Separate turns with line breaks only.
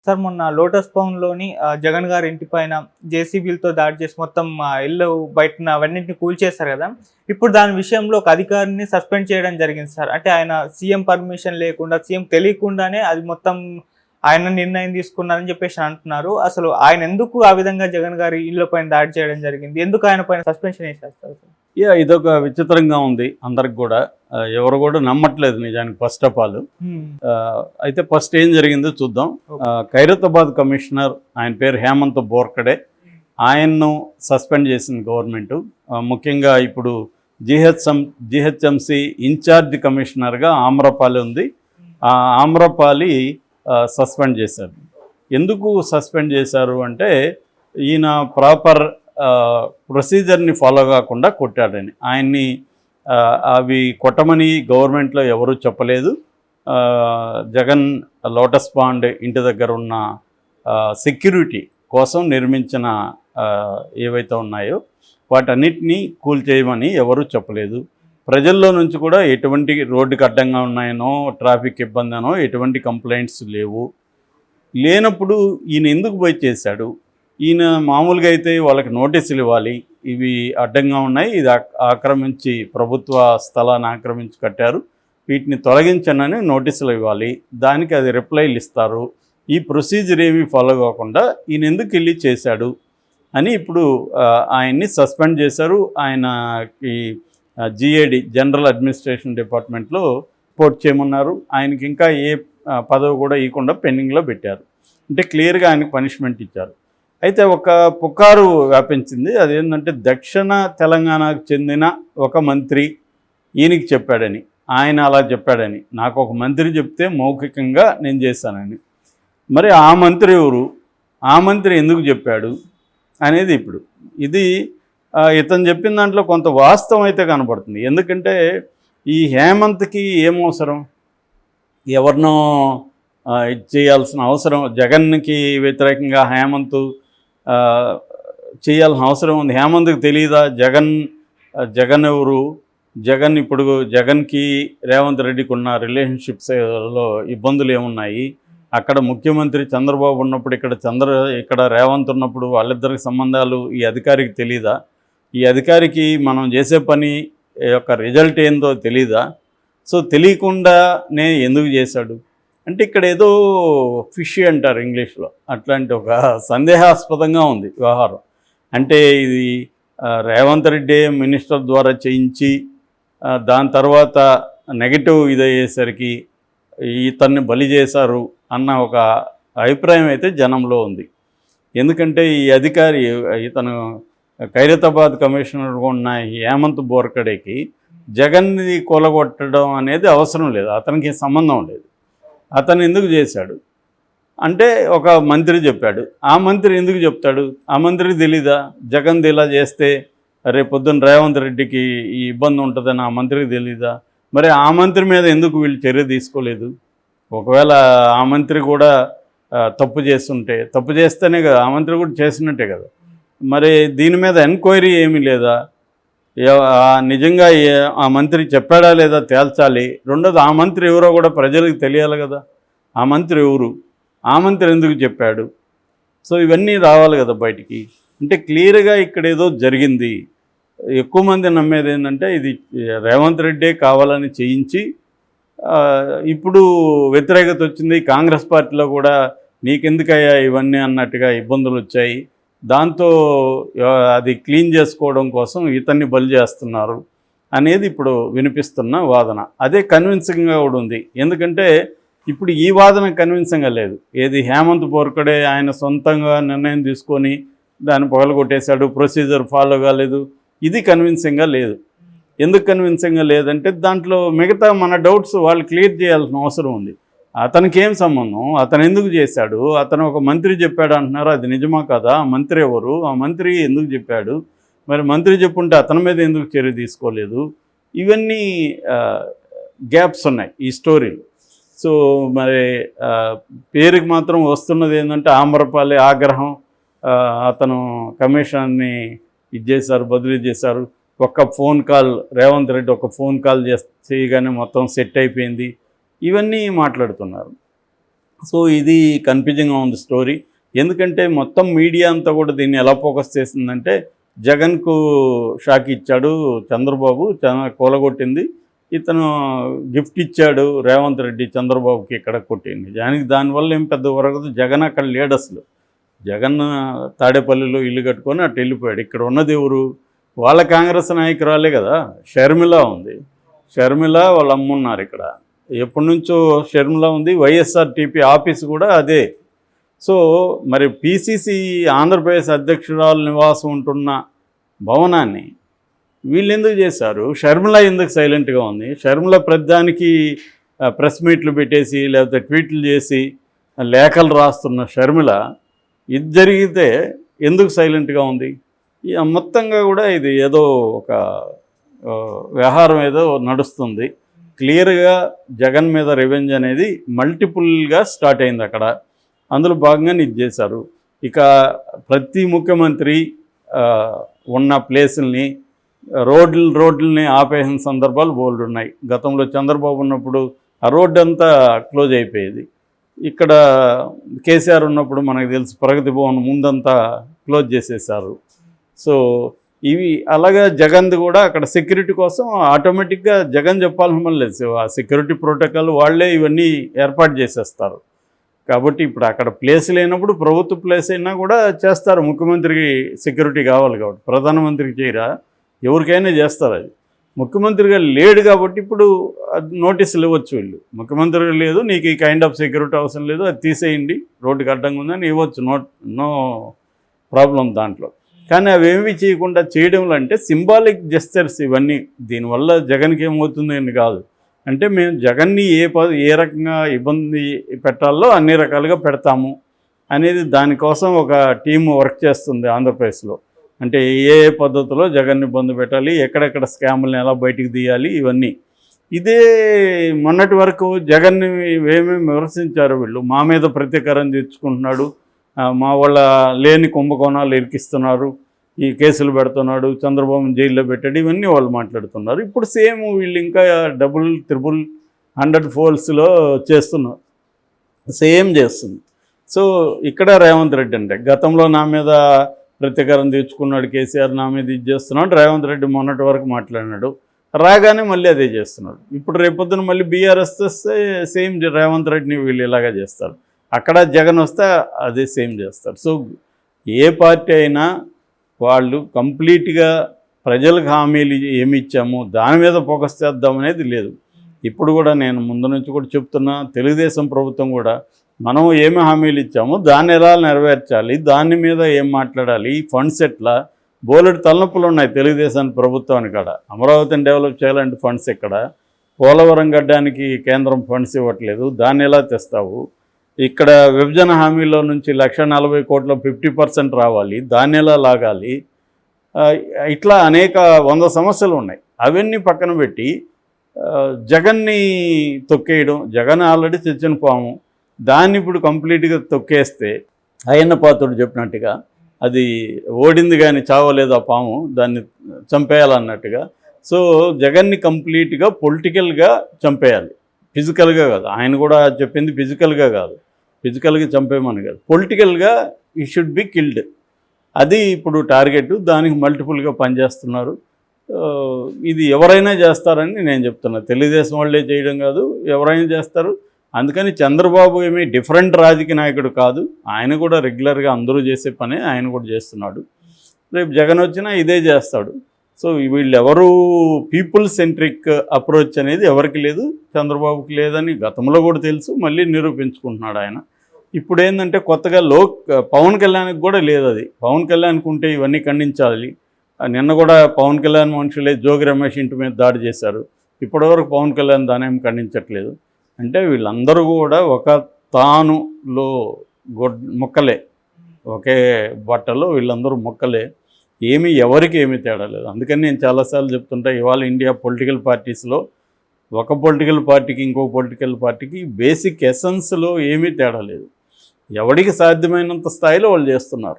Sir మొన్న lotus పౌండ్‌లోని Jagan గారి ఇంటి పైన జేసీబీలతో దాడి చేసి మొత్తం ఇల్లు బయటన అవన్నిటిని కూల్చేశారు కదా! ఇప్పుడు దాని విషయంలో ఒక అధికారిని సస్పెండ్ చేయడం జరిగింది సార్. అంటే ఆయన సీఎం పర్మిషన్ లేకుండా, సీఎం తెలియకుండానే అది మొత్తం ఆయన నిర్ణయం తీసుకున్నారని చెప్పేసి అంటున్నారు. అసలు ఆయన ఎందుకు ఆ విధంగా జగన్ గారి ఇళ్ళ పైన దాడి చేయడం జరిగింది? ఎందుకు ఆయన పైన సస్పెన్షన్ ఏసేస్తారు సార్?
ఇదొక విచిత్రంగా ఉంది అందరికి కూడా. ఎవరు కూడా నమ్మట్లేదు నిజానికి ఫస్ట్ ఆఫ్ ఆల్. అయితే ఫస్ట్ ఏం జరిగిందో చూద్దాం. ఖైరతాబాద్ కమిషనర్, ఆయన పేరు హేమంత్ బోర్కడే, ఆయన్ను సస్పెండ్ చేసింది గవర్నమెంట్. ముఖ్యంగా ఇప్పుడు జిహెచ్ఎంసి ఇన్ఛార్జ్ కమిషనర్గా ఆమ్రపాలి ఉంది. ఆ ఆమ్రపాలి సస్పెండ్ చేశారు. ఎందుకు సస్పెండ్ చేశారు అంటే ఈయన ప్రాపర్ ప్రొసీజర్ని ఫాలో కాకుండా కొట్టాడని. ఆయన్ని అవి కొట్టమని గవర్నమెంట్లో ఎవరూ చెప్పలేదు. జగన్ లోటస్ పాండ్ ఇంటి దగ్గర ఉన్న సెక్యూరిటీ కోసం నిర్మించిన ఏవైతే ఉన్నాయో వాటన్నిటినీ కూల్చేయమని ఎవరూ చెప్పలేదు. ప్రజల్లో నుంచి కూడా ఎటువంటి రోడ్డుకి అడ్డంగా ఉన్నాయనో, ట్రాఫిక్ ఇబ్బంది అనో ఎటువంటి కంప్లైంట్స్ లేనప్పుడు ఈయన ఎందుకు పోయి చేశాడు? ఈయన మామూలుగా అయితే వాళ్ళకి నోటీసులు ఇవ్వాలి, ఇవి అడ్డంగా ఉన్నాయి, ఇది ఆక్రమించి ప్రభుత్వ స్థలాన్ని ఆక్రమించి కట్టారు, వీటిని తొలగించనని నోటీసులు ఇవ్వాలి, దానికి అది రిప్లైలు ఇస్తారు. ఈ ప్రొసీజర్ ఏమీ ఫాలో కాకుండా ఈయన ఎందుకు వెళ్ళి చేశాడు అని ఇప్పుడు ఆయన్ని సస్పెండ్ చేశారు. ఆయనకి జిఏడి జనరల్ అడ్మినిస్ట్రేషన్ డిపార్ట్మెంట్లో రిపోర్ట్ చేయమన్నారు. ఆయనకి ఇంకా ఏ పదవి కూడా ఇవ్వకుండా పెండింగ్లో పెట్టారు. అంటే క్లియర్గా ఆయనకు పనిష్మెంట్ ఇచ్చారు. అయితే ఒక పుకారు వ్యాపించింది. అదేంటంటే దక్షిణ తెలంగాణకు చెందిన ఒక మంత్రి ఈయనకి చెప్పాడని, ఆయన అలా చెప్పాడని, నాకు ఒక మంత్రి చెప్తే మౌఖికంగా నేను చేశానని. మరి ఆ మంత్రి ఎవరు, ఆ మంత్రి ఎందుకు చెప్పాడు అనేది ఇప్పుడు ఇది ఇతను చెప్పిన దాంట్లో కొంత వాస్తవం అయితే కనపడుతుంది. ఎందుకంటే ఈ హేమంత్కి ఏమవసరం, ఎవరినో చేయాల్సిన అవసరం, జగన్కి వ్యతిరేకంగా హేమంత్ చేయాల్సిన అవసరం ఉంది. హేమంత్కి తెలియదా జగన్ ఎవరు? ఇప్పుడు జగన్కి రేవంత్ రెడ్డికి ఉన్న రిలేషన్షిప్స్లో ఇబ్బందులు ఏమున్నాయి? అక్కడ ముఖ్యమంత్రి చంద్రబాబు ఉన్నప్పుడు ఇక్కడ రేవంత్ ఉన్నప్పుడు వాళ్ళిద్దరికి సంబంధాలు ఈ అధికారికి తెలీదా? ఈ అధికారికి మనం చేసే పని యొక్క రిజల్ట్ ఏందో తెలీదా? సో తెలియకుండానే ఎందుకు చేశాడు అంటే ఇక్కడ ఏదో ఫిష్ అంటారు ఇంగ్లీష్లో, అట్లాంటి ఒక సందేహాస్పదంగా ఉంది వ్యవహారం. అంటే ఇది రేవంత్ రెడ్డి మినిస్టర్ ద్వారా చేయించి దాని తర్వాత నెగటివ్ ఇదయ్యేసరికి ఇతన్ని బలి చేశారు అన్న ఒక అభిప్రాయం అయితే జనంలో ఉంది. ఎందుకంటే ఈ అధికారి ఇతను ఖైరతాబాద్ కమిషనర్గా ఉన్న హేమంత్ బోర్కడేకి జగన్ని కూలగొట్టడం అనేది అవసరం లేదు, అతనికి సంబంధం లేదు. అతను ఎందుకు చేశాడు అంటే ఒక మంత్రి చెప్పాడు. ఆ మంత్రి ఎందుకు చెప్తాడు? ఆ మంత్రికి తెలీదా జగన్ ఇలా చేస్తే రేపొద్దున రేవంత్ రెడ్డికి ఈ ఇబ్బంది ఉంటుందని ఆ మంత్రికి తెలీదా? మరి ఆ మంత్రి మీద ఎందుకు వీళ్ళు చర్య తీసుకోలేదు? ఒకవేళ ఆ మంత్రి కూడా తప్పు చేస్తేనే కదా, ఆ మంత్రి కూడా చేసినట్టే కదా. మరి దీని మీద ఎంక్వైరీ ఏమీ లేదా? నిజంగా ఆ మంత్రి చెప్పాడా లేదా తేల్చాలి. రెండోది ఆ మంత్రి ఎవరో కూడా ప్రజలకు తెలియాలి కదా. ఆ మంత్రి ఎవరు, ఆ మంత్రి ఎందుకు చెప్పాడు? సో ఇవన్నీ రావాలి కదా బయటికి. అంటే క్లియర్గా ఇక్కడ ఏదో జరిగింది. ఎక్కువ మంది నమ్మేది ఏంటంటే ఇది రేవంత్ రెడ్డే కావాలని చేయించి ఇప్పుడు వ్యతిరేకత వచ్చింది, కాంగ్రెస్ పార్టీలో కూడా నీకెందుకయ్యా ఇవన్నీ అన్నట్టుగా ఇబ్బందులు వచ్చాయి, దాంతో అది క్లీన్ చేసుకోవడం కోసం ఇతన్ని బలి చేస్తున్నారు అనేది ఇప్పుడు వినిపిస్తున్న వాదన. అదే కన్విన్సింగ్గా కూడా ఉంది. ఎందుకంటే ఇప్పుడు ఈ వాదన కన్విన్సింగ్గా లేదు. ఏది హేమంత్ బోర్కడే ఆయన సొంతంగా నిర్ణయం తీసుకొని దాన్ని పగలగొట్టేశాడు, ప్రొసీజర్ ఫాలో కాలేదు, ఇది కన్విన్సింగ్గా లేదు. ఎందుకు కన్విన్సింగ్గా లేదంటే దాంట్లో మిగతా మన డౌట్స్ వాళ్ళు క్లియర్ చేయాల్సిన అవసరం ఉంది. అతనికి ఏం సంబంధం, అతను ఎందుకు చేశాడు, అతను ఒక మంత్రి చెప్పాడు అంటున్నారు, అది నిజమా కదా? ఆ మంత్రి ఎవరు, ఆ మంత్రి ఎందుకు చెప్పాడు, మరి మంత్రి చెప్పుంటే అతని మీద ఎందుకు చర్య తీసుకోలేదు? ఇవన్నీ గ్యాప్స్ ఉన్నాయి ఈ స్టోరీలో. సో మరి పేరుకి మాత్రం వస్తున్నది ఏంటంటే ఆమ్రపాలి ఆగ్రహం, అతను కమిషన్ని బదిలీ చేశారు, ఒక్క ఫోన్ కాల్ రేవంత్ రెడ్డి ఒక ఫోన్ కాల్ చేయగానే మొత్తం సెట్ అయిపోయింది, ఇవన్నీ మాట్లాడుతున్నారు. సో ఇది కన్ఫ్యూజింగ్గా ఉంది స్టోరీ. ఎందుకంటే మొత్తం మీడియా అంతా కూడా దీన్ని ఎలా ఫోకస్ చేసిందంటే జగన్కు షాక్ ఇచ్చాడు చంద్రబాబు, కూలగొట్టింది, ఇతను గిఫ్ట్ ఇచ్చాడు రేవంత్ రెడ్డి చంద్రబాబుకి ఇక్కడ కొట్టింది. దానివల్ల ఏం పెద్ద వరకదు. జగన్ అక్కడ లేడు అసలు. జగన్ తాడేపల్లిలో ఇల్లు కట్టుకొని అటు వెళ్ళిపోయాడు. ఇక్కడ ఉన్నది ఎవరు? వాళ్ళ కాంగ్రెస్ నాయకురాలే కదా, షర్మిల ఉంది. షర్మిల వాళ్ళ అమ్మ ఉన్నారు ఇక్కడ. ఎప్పటి నుంచో షర్మిల ఉంది. వైఎస్ఆర్టీపీ ఆఫీస్ కూడా అదే. సో మరి పిసిసి ఆంధ్రప్రదేశ్ అధ్యక్షురాలు నివాసం ఉంటున్న భవనాన్ని వీళ్ళు ఎందుకు చేశారు? షర్మిల ఎందుకు సైలెంట్గా ఉంది? షర్మిల ప్రతిదానికి ప్రెస్ మీట్లు పెట్టేసి లేకపోతే ట్వీట్లు చేసి లేఖలు రాస్తున్న షర్మిల ఇది జరిగితే ఎందుకు సైలెంట్గా ఉంది? మొత్తంగా కూడా ఇది ఏదో ఒక వ్యవహారం ఏదో నడుస్తుంది. క్లియర్గా జగన్ మీద రివెంజ్ అనేది మల్టిపుల్గా స్టార్ట్ అయింది అక్కడ. అందులో భాగంగానే ఇది చేశారు. ఇక ప్రతి ముఖ్యమంత్రి ఉన్న ప్లేసుల్ని రోడ్లని ఆపేసిన సందర్భాలు బోల్డ్ ఉన్నాయి. గతంలో చంద్రబాబు ఉన్నప్పుడు ఆ రోడ్డు అంతా క్లోజ్ అయిపోయేది. ఇక్కడ కేసీఆర్ ఉన్నప్పుడు మనకు తెలుసు ప్రగతి భవన్ ముందంతా క్లోజ్ చేసేసారు. సో ఇవి అలాగా జగన్ది కూడా అక్కడ సెక్యూరిటీ కోసం ఆటోమేటిక్గా జగన్ చెప్పాల్సిన పని లేదు. ఆ సెక్యూరిటీ ప్రోటోకాల్ వాళ్ళే ఇవన్నీ ఏర్పాటు చేసేస్తారు. కాబట్టి ఇప్పుడు అక్కడ ప్లేస్ లేనప్పుడు ప్రభుత్వ ప్లేస్ అయినా కూడా చేస్తారు. ముఖ్యమంత్రికి సెక్యూరిటీ కావాలి కాబట్టి ప్రధానమంత్రికి చేయరా, ఎవరికైనా చేస్తారు. అది ముఖ్యమంత్రిగా లేడు కాబట్టి ఇప్పుడు నోటీసులు ఇవ్వచ్చు. వీళ్ళు ముఖ్యమంత్రిగా లేదు, నీకు ఈ కైండ్ ఆఫ్ సెక్యూరిటీ అవసరం లేదు, అది తీసేయండి, రోడ్డుకి అడ్డంగా ఉందని ఇవ్వచ్చు. నో ప్రాబ్లం దాంట్లో. కానీ అవేమి చేయకుండా చేయడంలో అంటే సింబాలిక్ జెస్చర్స్ ఇవన్నీ. దీనివల్ల జగన్కి ఏమవుతుంది అని కాదు. అంటే మేము జగన్ని ఏ రకంగా ఇబ్బంది పెట్టాలో అన్ని రకాలుగా పెడతాము అనేది దానికోసం ఒక టీం వర్క్ చేస్తుంది ఆంధ్రప్రదేశ్లో. అంటే ఏ పద్ధతిలో జగన్ని ఇబ్బంది పెట్టాలి, ఎక్కడెక్కడ స్కాములను ఎలా బయటికి తీయాలి, ఇవన్నీ. ఇదే మొన్నటి వరకు జగన్ని ఏమేమి విమర్శించారు వీళ్ళు. మా మీద ప్రతీకారం తీర్చుకుంటున్నాడు, మా వాళ్ళ లేని కుంభకోణాలు ఇరికిస్తున్నారు, ఈ కేసులు పెడుతున్నాడు, చంద్రబాబుని జైల్లో పెట్టాడు, ఇవన్నీ వాళ్ళు మాట్లాడుతున్నారు. ఇప్పుడు సేమ్ వీళ్ళు ఇంకా డబుల్ 100 ఫోల్స్లో చేస్తున్నారు, సేమ్ చేస్తుంది. సో ఇక్కడ రేవంత్ రెడ్డి అంటే గతంలో నా మీద ప్రతీకారం తీర్చుకున్నాడు కేసీఆర్, నా మీద ఇది చేస్తున్నాడు. రేవంత్ రెడ్డి మొన్నటి వరకు మాట్లాడినాడు, రాగానే మళ్ళీ అదే చేస్తున్నాడు. ఇప్పుడు రేపొద్దున మళ్ళీ బీఆర్ఎస్ వస్తే సేమ్ రేవంత్ రెడ్డిని వీళ్ళు ఇలాగా చేస్తారు. అక్కడ జగన్ వస్తే అదే సేమ్ చేస్తారు. సో ఏ పార్టీ అయినా వాళ్ళు కంప్లీట్గా ప్రజలకు హామీలు ఏమి ఇచ్చామో దాని మీద ఫోకస్ చేద్దామనేది లేదు. ఇప్పుడు కూడా నేను ముందు నుంచి కూడా చెప్తున్నా, తెలుగుదేశం ప్రభుత్వం కూడా మనం ఏమి హామీలు ఇచ్చామో దాన్ని ఎలా నెరవేర్చాలి, దాని మీద ఏం మాట్లాడాలి, ఫండ్స్ ఎట్లా, బోలెడు తలనొప్పులు ఉన్నాయి తెలుగుదేశం ప్రభుత్వానికి. కాడ అమరావతిని డెవలప్ చేయాలంటే ఫండ్స్ ఎక్కడ, పోలవరం గడ్డానికి కేంద్రం ఫండ్స్ ఇవ్వట్లేదు, దాన్ని ఎలా తెస్తావు, ఇక్కడ విభజన హామీలో నుంచి 140 కోట్ల 50% రావాలి, దాన్ని ఎలా లాగాలి, ఇట్లా అనేక 100 సమస్యలు ఉన్నాయి. అవన్నీ పక్కన పెట్టి జగన్ని తొక్కేయడం, జగన్ ఆల్రెడీ తెచ్చిన పాము, దాన్ని ఇప్పుడు కంప్లీట్గా తొక్కేస్తే అయ్యన్న పాత్రుడు చెప్పినట్టుగా అది ఓడింది కానీ చావలేదు ఆ పాము, దాన్ని చంపేయాలన్నట్టుగా. సో జగన్ని కంప్లీట్గా పొలిటికల్గా చంపేయాలి, ఫిజికల్గా కాదు. ఆయన కూడా చెప్పింది ఫిజికల్గా కాదు, ఫిజికల్గా చంపేమని కాదు, పొలిటికల్గా ఈ షుడ్ బి కిల్డ్. అది ఇప్పుడు టార్గెట్. దానికి మల్టిపుల్గా పనిచేస్తున్నారు. ఇది ఎవరైనా చేస్తారని నేను చెప్తున్నా. తెలుగుదేశం వాళ్ళే చేయడం కాదు, ఎవరైనా చేస్తారు. అందుకని చంద్రబాబు ఏమీ డిఫరెంట్ రాజకీయ నాయకుడు కాదు, ఆయన కూడా రెగ్యులర్గా అందరూ చేసే పనే ఆయన కూడా చేస్తున్నాడు. రేపు జగన్ వచ్చినా ఇదే చేస్తాడు. సో వీళ్ళెవరు పీపుల్ సెంట్రిక్ అప్రోచ్ అనేది ఎవరికి లేదు, చంద్రబాబుకి లేదని గతంలో కూడా తెలుసు, మళ్ళీ నిరూపించుకుంటున్నాడు ఆయన. ఇప్పుడు ఏంటంటే కొత్తగా పవన్ కళ్యాణ్కి కూడా లేదు అది. పవన్ కళ్యాణ్కి ఉంటే ఇవన్నీ ఖండించాలి. నిన్న కూడా పవన్ కళ్యాణ్ మనుషులే జోగి రమేష్ ఇంటి మీద దాడి చేశారు. ఇప్పటివరకు పవన్ కళ్యాణ్ దానేం ఖండించట్లేదు. అంటే వీళ్ళందరూ కూడా ఒక తానులో మొక్కలే, ఒకే బట్టలో వీళ్ళందరూ మొక్కలే, ఎవరికి ఏమీ తేడా లేదు. అందుకని నేను చాలాసార్లు చెప్తుంటా, ఇవాళ ఇండియా పొలిటికల్ పార్టీస్లో ఒక పొలిటికల్ పార్టీకి ఇంకో పొలిటికల్ పార్టీకి బేసిక్ ఎసెన్స్లో ఏమీ తేడా లేదు. ఎవరికి సాధ్యమైనంత స్థాయిలో వాళ్ళు చేస్తున్నారు.